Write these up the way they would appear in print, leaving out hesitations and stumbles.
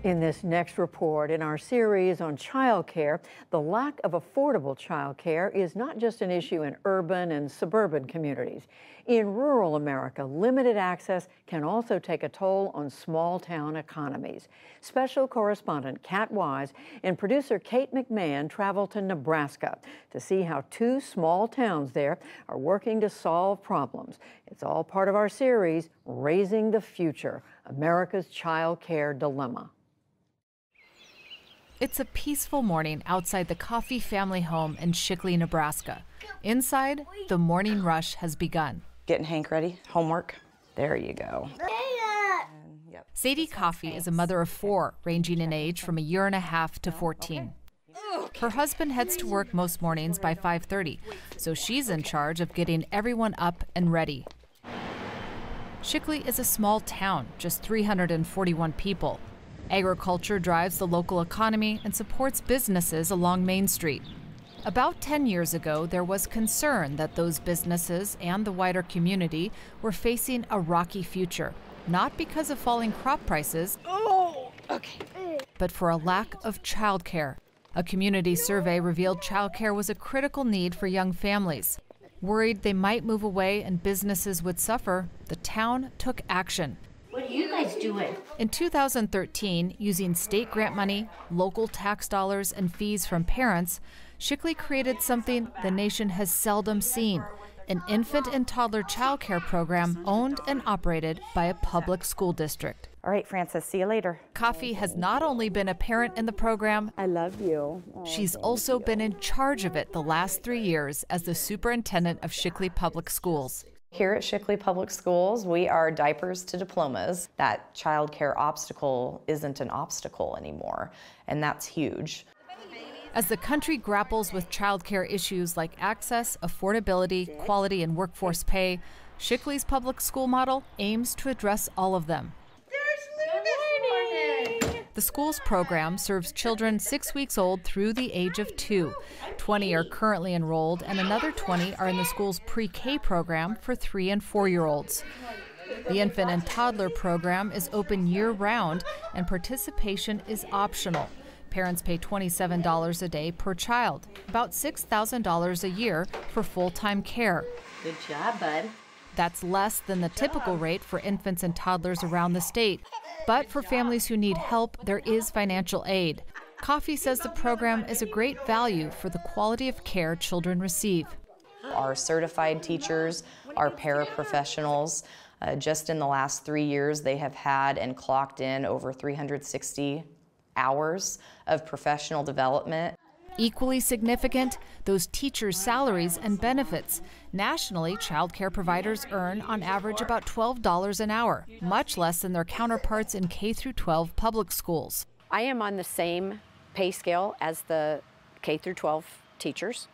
In this next report in our series on childcare, the lack of affordable childcare is not just an issue in urban and suburban communities. In rural America, limited access can also take a toll on small-town economies. Special correspondent Kat Wise and producer Kate McMahon traveled to Nebraska to see how two small towns there are working to solve problems. It's all part of our series, Raising the Future, America's Childcare Dilemma. It's a peaceful morning outside the Coffey family home in Shickley, Nebraska. Inside, the morning rush has begun. Getting Hank ready, homework. There you go. Yep. Sadie Coffey is a mother of 4, ranging in age from 1.5 years to 14. Her husband heads to work most mornings by 5:30, so she's in charge of getting everyone up and ready. Shickley is a small town, just 341 people. Agriculture drives the local economy and supports businesses along Main Street. About 10 years ago, there was concern that those businesses and the wider community were facing a rocky future, not because of falling crop prices, but for a lack of childcare. A community survey revealed childcare was a critical need for young families. Worried they might move away and businesses would suffer, the town took action. What are you guys doing? In 2013, using state grant money, local tax dollars, and fees from parents, Shickley created something the nation has seldom seen, an infant and toddler child care program owned and operated by a public school district. All right, Frances, see you later. Coffey has not only been a parent in the program, I love you. She's also been in charge of it the last 3 years as the superintendent of Shickley Public Schools. Here at Shickley Public Schools, we are diapers to diplomas. That child care obstacle isn't an obstacle anymore, and that's huge. As the country grapples with child care issues like access, affordability, quality, and workforce pay, Shickley's public school model aims to address all of them. The school's program serves children 6 weeks old through the age of 2. 20 are currently enrolled, and another 20 are in the school's pre-K program for 3- and 4-year-olds. The infant and toddler program is open year-round, and participation is optional. Parents pay $27 a day per child, about $6,000 a year for full-time care. Good job, bud. That's less than the typical rate for infants and toddlers around the state. But for families who need help, there is financial aid. Coffey says the program is a great value for the quality of care children receive. Our certified teachers, our paraprofessionals, just in the last 3 years, they have had and clocked in over 360 hours of professional development. Equally significant, those teachers' salaries and benefits. Nationally, child care providers earn on average about $12 an hour, much less than their counterparts in K-12 public schools. I am on the same pay scale as the K-12 teachers.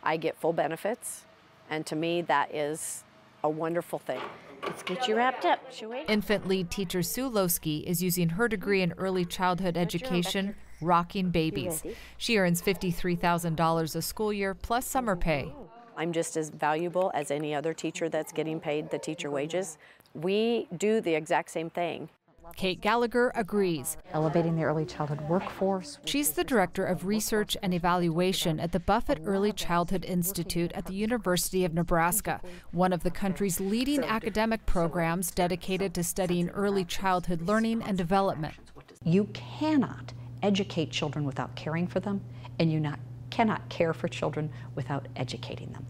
I get full benefits, and to me that is a wonderful thing. Let's get you wrapped up, shall we? Infant lead teacher Sue Losky is using her degree in early childhood education, rocking babies. She earns $53,000 a school year plus summer pay. I'm just as valuable as any other teacher that's getting paid the teacher wages. We do the exact same thing. Kate Gallagher agrees. Elevating the early childhood workforce. She's the director of research and evaluation at the Buffett Early Childhood Institute at the University of Nebraska, one of the country's leading academic programs dedicated to studying early childhood learning and development. You cannot educate children without caring for them, and you cannot care for children without educating them.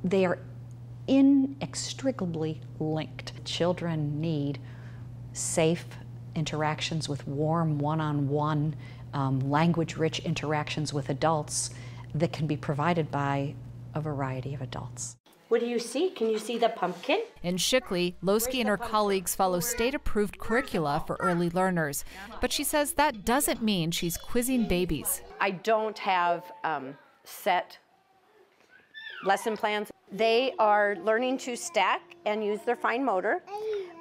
They are inextricably linked. Children need safe interactions with warm, one-on-one, language-rich interactions with adults that can be provided by a variety of adults. What do you see? Can you see the pumpkin? In Shickley, Losky and her colleagues follow state-approved curricula for early learners. But she says that doesn't mean she's quizzing babies. I don't have set lesson plans. They are learning to stack and use their fine motor.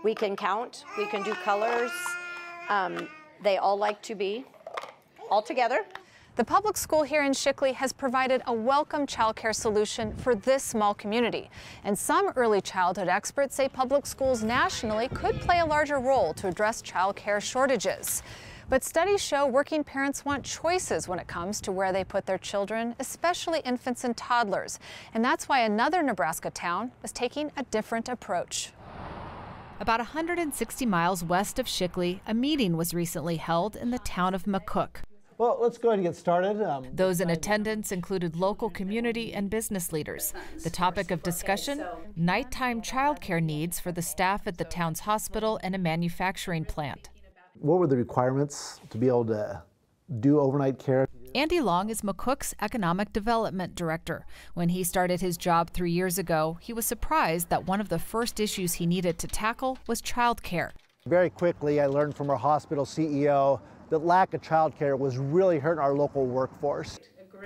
We can count, we can do colors. They all like to be all together. The public school here in Shickley has provided a welcome childcare solution for this small community. And some early childhood experts say public schools nationally could play a larger role to address childcare shortages. But studies show working parents want choices when it comes to where they put their children, especially infants and toddlers. And that's why another Nebraska town is taking a different approach. About 160 miles west of Shickley, a meeting was recently held in the town of McCook. Well, let's go ahead and get started. Those in attendance included local community and business leaders. The topic of discussion, nighttime childcare needs for the staff at the town's hospital and a manufacturing plant. What were the requirements to be able to do overnight care? Andy Long is McCook's Economic Development Director. When he started his job 3 years ago, he was surprised that one of the first issues he needed to tackle was childcare. Very quickly, I learned from our hospital CEO that lack of childcare was really hurting our local workforce.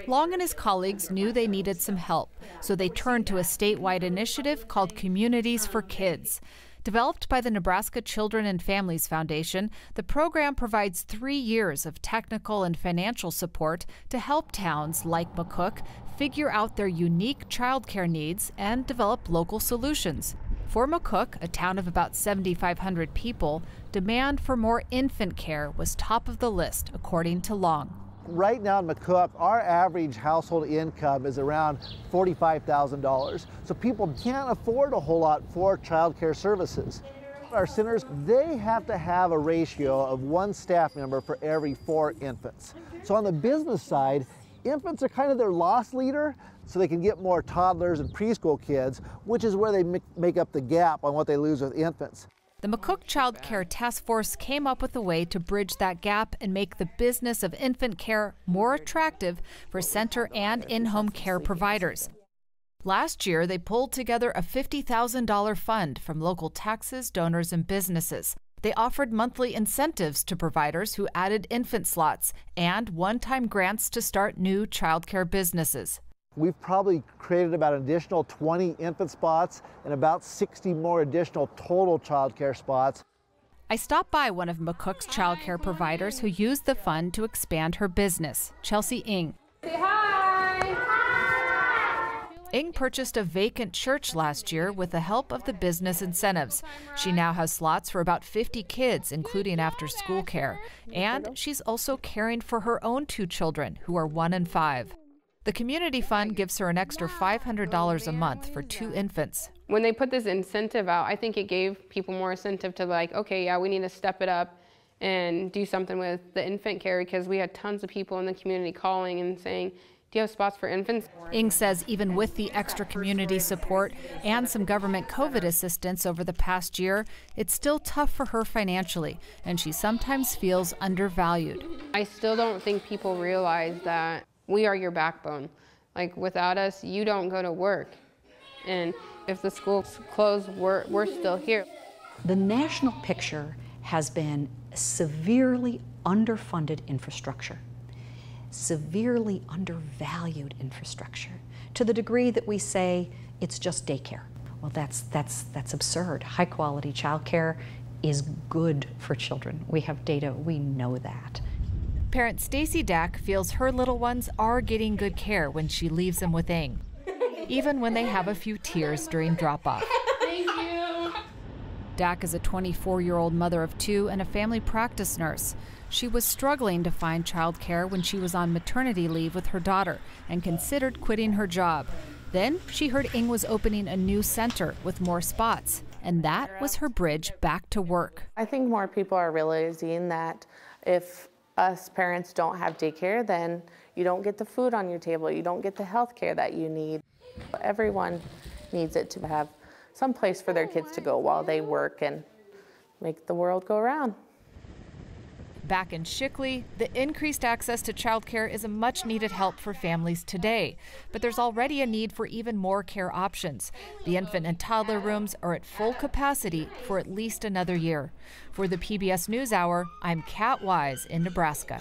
Long and his colleagues knew they needed some help, so they turned to a statewide initiative called Communities for Kids. Developed by the Nebraska Children and Families Foundation, the program provides 3 years of technical and financial support to help towns like McCook figure out their unique childcare needs and develop local solutions. For McCook, a town of about 7,500 people, demand for more infant care was top of the list, according to Long. Right now in McCook, our average household income is around $45,000. So people can't afford a whole lot for child care services. Our centers, they have to have a ratio of 1 staff member for every 4 infants. So on the business side, infants are kind of their loss leader, so they can get more toddlers and preschool kids, which is where they make up the gap on what they lose with infants. The McCook Child Care Task Force came up with a way to bridge that gap and make the business of infant care more attractive for center and in-home care providers. Last year, they pulled together a $50,000 fund from local taxes, donors, and businesses. They offered monthly incentives to providers who added infant slots and one-time grants to start new childcare businesses. We've probably created about an additional 20 infant spots and about 60 more additional total child care spots. I stopped by one of McCook's child care providers who used the fund to expand her business, Chelsea Ng. Say hi! Ng purchased a vacant church last year with the help of the business incentives. She now has slots for about 50 kids, including after-school care. And she's also caring for her own 2 children, who are 1 and 5. The community fund gives her an extra $500 a month for 2 infants. When they put this incentive out, I think it gave people more incentive to like, okay, yeah, we need to step it up and do something with the infant care, because we had tons of people in the community calling and saying, do you have spots for infants? Ng says even with the extra community support and some government COVID assistance over the past year, it's still tough for her financially, and she sometimes feels undervalued. I still don't think people realize that we are your backbone. Like, without us, you don't go to work. And if the schools close, we're still here. The national picture has been severely underfunded infrastructure, severely undervalued infrastructure, to the degree that we say it's just daycare. Well, that's absurd. High quality childcare is good for children. We have data, we know that. Parent Stacy Dack feels her little ones are getting good care when she leaves them with Ng, even when they have a few tears during drop-off. Thank you. Dack is a 24-year-old mother of 2 and a family practice nurse. She was struggling to find childcare when she was on maternity leave with her daughter and considered quitting her job. Then she heard Ng was opening a new center with more spots, and that was her bridge back to work. I think more people are realizing that if us parents don't have daycare, then you don't get the food on your table, you don't get the health care that you need. Everyone needs it to have some place for their kids to go while they work and make the world go around. Back in Shickley, the increased access to childcare is a much-needed help for families today. But there's already a need for even more care options. The infant and toddler rooms are at full capacity for at least another year. For the PBS NewsHour, I'm Kat Wise in Nebraska.